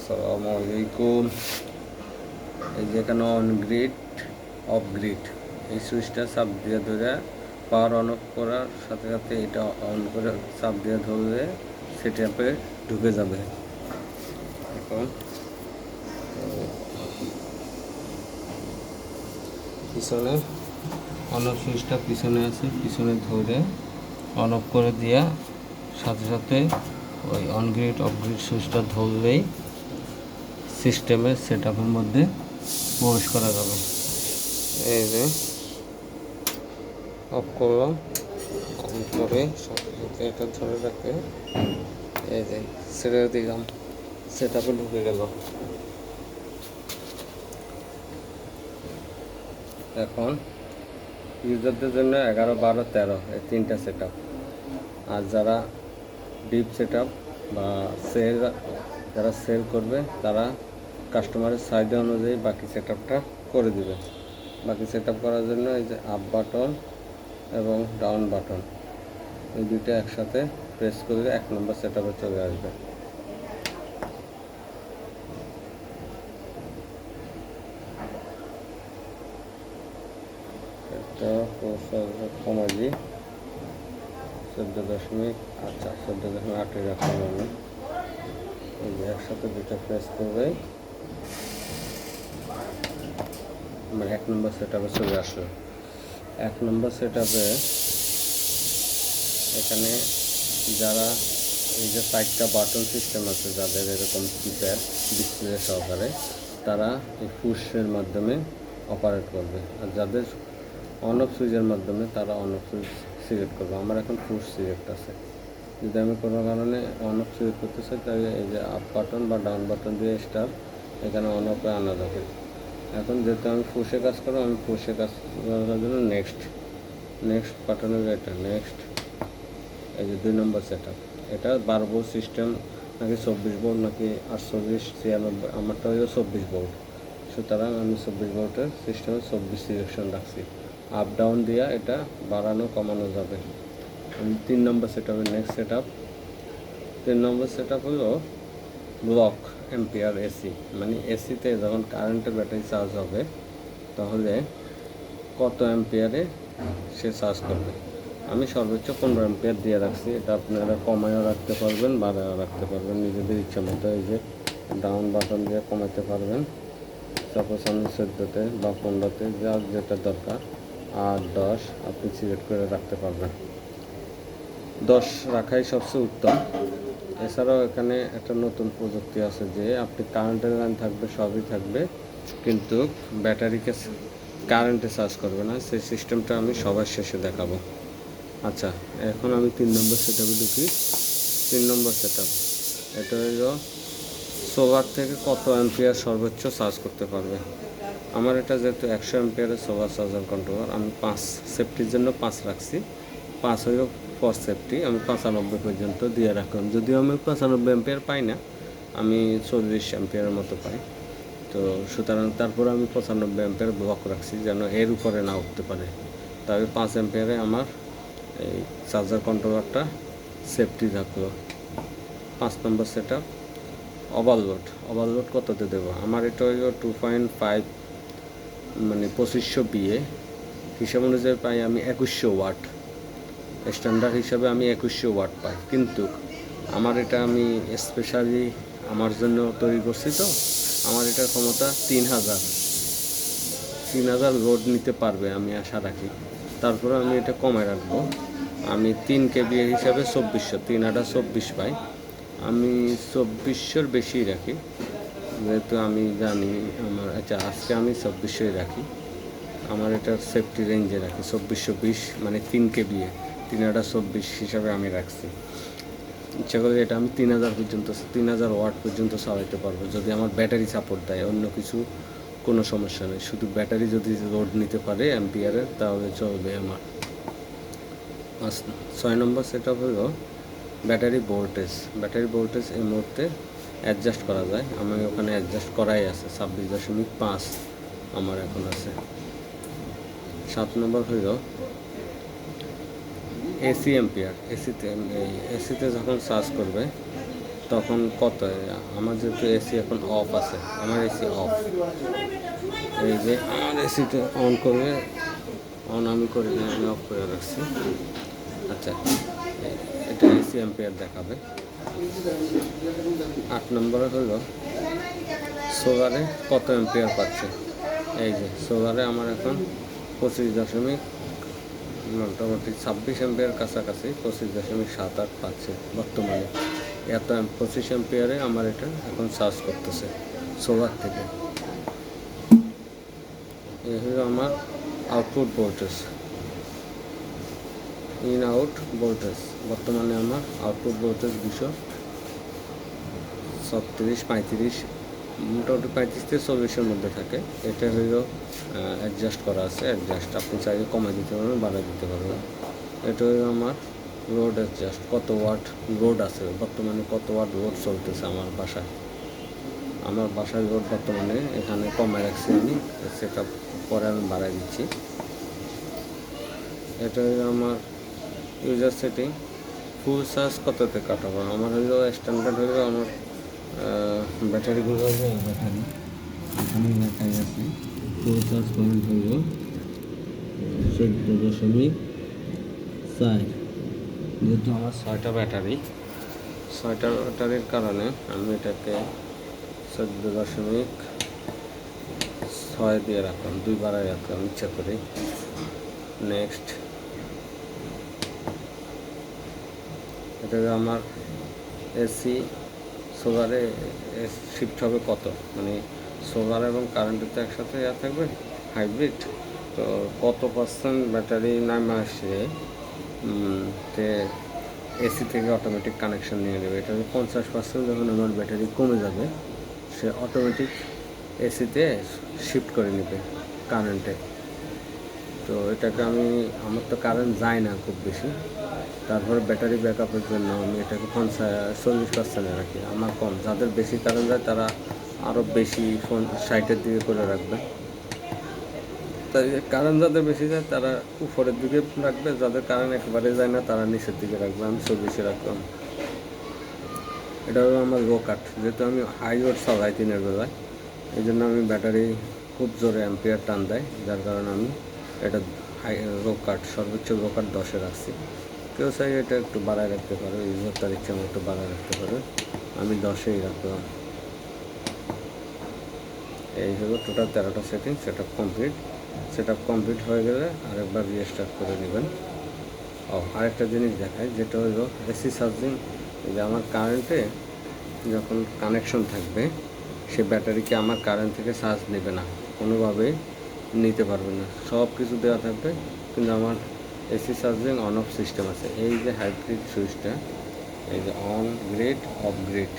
আসসালামু আলাইকুম। এই যে এখানে অন গ্রিড অফ গ্রিড এই সুইচটা চাপ দিয়ে ধরে পাওয়ার অন অফ করার সাথে সাথে এটা অন করে চাপ দিয়ে ধরলে সেটআপে ঢুকে যাবে। এখন পিছনে অন অফ সুইচটা পিছনে আছে, পিছনে ধরে অন অফ করে দিয়া সাথে সাথে ওই অন গ্রিড অফ গ্রিড সুইচটা ধরলেই সিস্টেমের সেটআপের মধ্যে প্রবেশ করা যাবে। এই যে অফ করলাম, অন করে সাথে সাথে এটা ধরে রাখে এই যে ছেড়ে দিলাম, সেটআপে ঢুকে গেল। এখন ইউজারদের জন্য 11, 12, 13 এই তিনটা সেটআপ। আর যারা ডিপ সেটআপ বা যারা সেল করবে তারা কাস্টমারের চাহিদা অনুযায়ী বাকি সেটআপটা করে দিবে। বাকি সেটআপ করার জন্য এই যে আপ বাটন এবং ডাউন বাটন এই দুইটা একসাথে প্রেস করলে 1 নম্বর সেটআপে চলে আসবে। এটা কমাজি 14.8 রাখলাম আমি। এই যে একসাথে দুইটা প্রেস করবে আমার 1 নম্বর সেটআপে চলে আসলো। 1 নম্বর সেটআপে এখানে যারা এই যে 4টা বাটন সিস্টেম আছে, যাদের এরকম কিপ্যাড ডিসপ্লে সহকারে, তারা এই পুশের মাধ্যমে অপারেট করবে। আর যাদের অন অফ সুইচের মাধ্যমে তারা অন অফ সুইচ সিলেক্ট করবে। আমার এখন পুশ সিলেক্ট আছে। যদি আমি কোনো কারণে অন অফ সিলেক্ট করতে চাই তাহলে এই যে আপ বাটন বা ডাউন বাটন দিয়ে স্টার এখানে অন অফে আনা যাবে। এখন যেহেতু আমি পুশে কাজ করবো, আমি পুশে কাজ করার জন্য নেক্সট বাটনের এটা নেক্সট। এই যে 2 নম্বর সেটআপ, এটা 12 ভোল্ট সিস্টেম নাকি 24 ভোল্ট নাকি 48, 96, আমারটা হলো 24 ভোল্ট। সুতরাং আমি 24 ভোল্টের সিস্টেমে 24 সিলেকশন রাখছি। আপ ডাউন দিয়া এটা বাড়ানো কমানো যাবে। আমি 3 নম্বর সেটআপের নেক্সট সেটআপ। 3 নম্বর সেটআপ হলো ব্লক এম্পিয়ার এসি, মানে এসিতে যখন কারেন্টের ব্যাটারি চার্জ হবে তাহলে কত অ্যাম্পিয়ারে সে চার্জ করবে। আমি সর্বোচ্চ 15 অ্যাম্পিয়ার দিয়ে রাখছি। এটা আপনারা কমায়ও রাখতে পারবেন, বাড়ায়ও রাখতে পারবেন নিজেদের ইচ্ছা মতো। এই যে ডাউন বাটন দিয়ে কমাতে পারবেন। সাপোজ আমি 14তে বা 15তে যার যেটা দরকার, 8, 10 আপনি সিলেক্ট করে রাখতে পারবেন। 10 রাখাই সবচেয়ে উত্তম। এছাড়াও এখানে একটা নতুন প্রযুক্তি আছে যে আপনি কারেন্টের লাইন থাকবে, সবই থাকবে, কিন্তু ব্যাটারিকে কারেন্টে চার্জ করবে না। সেই সিস্টেমটা আমি সবার শেষে দেখাবো। আচ্ছা, এখন আমি 3 নম্বর সেটআপে ঢুকি। 3 নম্বর সেটআপ এটা হলো সোলার থেকে কত অ্যাম্পিয়ার সর্বোচ্চ চার্জ করতে পারবে। আমার এটা যেহেতু 100 অ্যাম্পিয়ারের সোলার চার্জার কন্ট্রোলার, আমি 5 সেফটির জন্য 5 রাখছি। 5 হইল ফর সেফটি। আমি 95 পর্যন্ত দিয়ে রাখলাম। যদিও আমি 95 অ্যাম্পিয়ার পাই না, আমি 40 অ্যাম্পিয়ারের মতো পাই। তো সুতরাং তারপরে আমি 95 অ্যাম্পিয়ার ব্লক রাখছি যেন এর উপরে না উঠতে পারে। তবে 5 অ্যাম্পিয়ারে আমার এই চার্জার কন্ট্রোলারটা সেফটি থাকলো। 5 নম্বর সেটআপ ওভারলোড কততে দেবো। আমার এটা হইল 2.5 মানে 2500 বিএ হিসাব অনুযায়ী পাই আমি 2100 ওয়াট। স্ট্যান্ডার্ড হিসাবে আমি 2100 ওয়াট পাই, কিন্তু আমার এটা আমি স্পেশালি আমার জন্য তৈরি করছি। তো আমার এটার ক্ষমতা 3000 লোড নিতে পারবে আমি আশা রাখি। তারপরে আমি এটা কমায় রাখবো। আমি 3 কেবিএ হিসাবে 2400, 3024 পাই। আমি 2400-র বেশি রাখি, যেহেতু আমি জানি আমার। আচ্ছা, আজকে আমি 2400-ই রাখি। আমার এটার সেফটি রেঞ্জে রাখি 2420, মানে 3 কেবিএ 3024 হিসাবে আমি রাখছি। ইচ্ছা করলে এটা আমি 3000 ওয়াট পর্যন্ত চালাতে পারবো যদি আমার ব্যাটারি সাপোর্ট দেয়। অন্য কিছু কোনো সমস্যা নেই, শুধু ব্যাটারি যদি লোড নিতে পারে অ্যাম্পিয়ারের তাহলে চলবে আমার। 6 নম্বর সেটআপ হলো ব্যাটারি ভোল্টেজ এই মুহূর্তে অ্যাডজাস্ট করা যায়। আমি ওখানে অ্যাডজাস্ট করাই আছে, 26.5 আমার এখন আছে। 7 নম্বর হইল এসি অ্যাম্পিয়ার। এসিতে যখন চার্জ করবে তখন কত, আমার যেহেতু এসি এখন অফ আছে, আমার এসি অফ, এই যে আমার এসিটা অন করবে, অন আমি করি না, আমি অফ করে রাখছি। আচ্ছা, এটা এসি অ্যাম্পিয়ার দেখাবে। 8 নম্বরে হলো সোলারে কত অ্যাম্পিয়ার পাচ্ছে। এই যে সোলারে আমার এখন 25 দশমিক মোটামুটি 26 অ্যাম্পিয়ার কাছাকাছি, 25.78 পাচ্ছে বর্তমানে। এত 25 অ্যাম্পিয়ারে আমার এটা এখন চার্জ করতেছে সোলার থেকে। এই হলো আমার output voltage, in out voltage. বর্তমানে আমার আউটপুট ভোল্টেজ 236-35, মোটামুটি 35 থেকে 40-এর মধ্যে থাকে। এটা হলো অ্যাডজাস্ট করা আছে, অ্যাডজাস্ট আপনি চাইলে কমাই দিতে পারবেন, বাড়াই দিতে পারবেন। এটা হলো আমার লোড অ্যাডজাস্ট, কত ওয়াট লোড আছে বর্তমানে, কত ওয়াট লোড চলতেছে আমার বাসায়। আমার বাসায় লোড বর্তমানে এখানে কমায় রাখছি আমি, সেটা পরে আমি বাড়াই দিচ্ছি। এটা হলো আমার ইউজার সেটিং। ফুল চার্জ কততে কাটাবো, আমার হইলো স্ট্যান্ডার্ড হইলো আমার ব্যাটারিগুলো হইলো, ব্যাটারি এখানে ব্যাটারি আছে। ফুল চার্জ পয়েন্ট হইল 14.4। যেহেতু আমার 6টা ব্যাটারির কারণে আমি এটাকে 14.6 দিয়ে রাখলাম, 2 বাড়াই রাখলাম ইচ্ছা করি। নেক্সট, এটা আমার এসি সোলারে শিফট হবে কত, মানে সোলার এবং কারেন্টের তো একসাথে থাকবে, হাইব্রিড। তো কত পার্সেন্ট ব্যাটারি নামে আসে তে এসি থেকে অটোমেটিক কানেকশন নিয়ে নেবে। এটা 50% যখন আমার ব্যাটারি কমে যাবে, সে অটোমেটিক এসিতে শিফট করে নেবে কারেন্টে। তো এটাকে আমার তো কারেন্ট যায় না খুব বেশি, তারপরে ব্যাটারি ব্যাকআপের জন্য আমি এটাকে 40% রাখি। আমার কম, যাদের বেশি কারেন্ট যায় তারা আরও বেশি 60-এর দিকে করে রাখবে। তাই কারেন্ট যাদের বেশি যায় তারা উপরের দিকে রাখবে, যাদের কারেন্ট একেবারে যায় না তারা নিচের দিকে রাখবে। আমি 40-এ রাখলাম। এটা হলো আমার লো কাট, যেহেতু আমি হাই লোড চালাই দিনের বেলায়, এই জন্য আমি ব্যাটারি খুব জোরে অ্যাম্পিয়ার টান দেয়, যার কারণে আমি এটা লো কাট, সর্বোচ্চ লো কাট 10-এ রাখছি। কেউ চাই এটা একটু বাড়ায় রাখতে পারো, ইউজার তার ইচ্ছা মতো বাড়ায় রাখতে পারো, আমি 10-এই রাখলাম। এই হলো টোটাল 13টা সেটিং। সেট আপ কমপ্লিট হয়ে গেলে আরেকবার রিস্টার্ট করে নেবেন। আরেকটা জিনিস দেখায়, যেটা হলো এসি চার্জিং। যে আমার কারেন্টে যখন কানেকশন থাকবে, সে ব্যাটারিকে আমার কারেন্ট থেকে চার্জ নেবে না, কোনোভাবেই নিতে পারবে না। সব কিছু দেওয়া থাকবে, কিন্তু আমার AC charging on of system আছে। এই যে হাইব্রিড সুইচটা, এই যে অন গ্রিড অফ গ্রিড,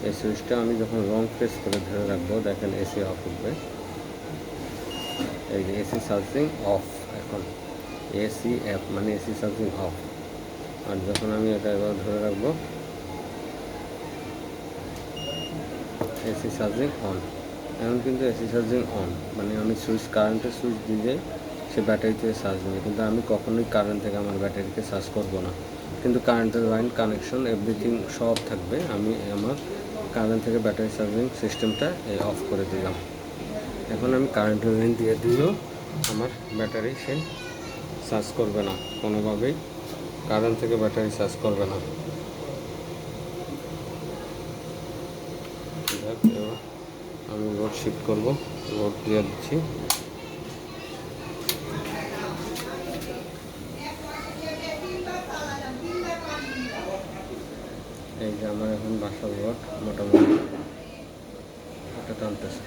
এই সুইচটা আমি যখন লং প্রেস করে ধরে রাখবো, দেখেন এসি অফ উঠবে। এই যে এসি চার্জিং অফ, এখন এসি অ্যাপ মানে এসি চার্জিং অফ। আর যখন আমি এটা এবার ধরে রাখবো, এসি চার্জিং অন। এখন কিন্তু এসি চার্জিং অন, মানে আমি কারেন্টের সুইচ দিয়ে সে ব্যাটারিতে চার্জ নেবে, কিন্তু আমি কখনোই কারেন্ট থেকে আমার ব্যাটারিকে চার্জ করব না। কিন্তু কারেন্টের লাইন কানেকশন এভরিথিং সব থাকবে। আমি আমার কারেন্ট থেকে ব্যাটারি চার্জিং সিস্টেমটা অফ করে দিলাম। এখন আমি কারেন্টের লাইন দিয়ে দিলেও আমার ব্যাটারি সে চার্জ করবে না, কোনোভাবেই কারেন্ট থেকে ব্যাটারি চার্জ করবে না। আমি লোড শিফট করব, লোড দিয়ে দিচ্ছি। এই যে আমার এখন বাসার লোড মোটামুটি এটা টানতেছে।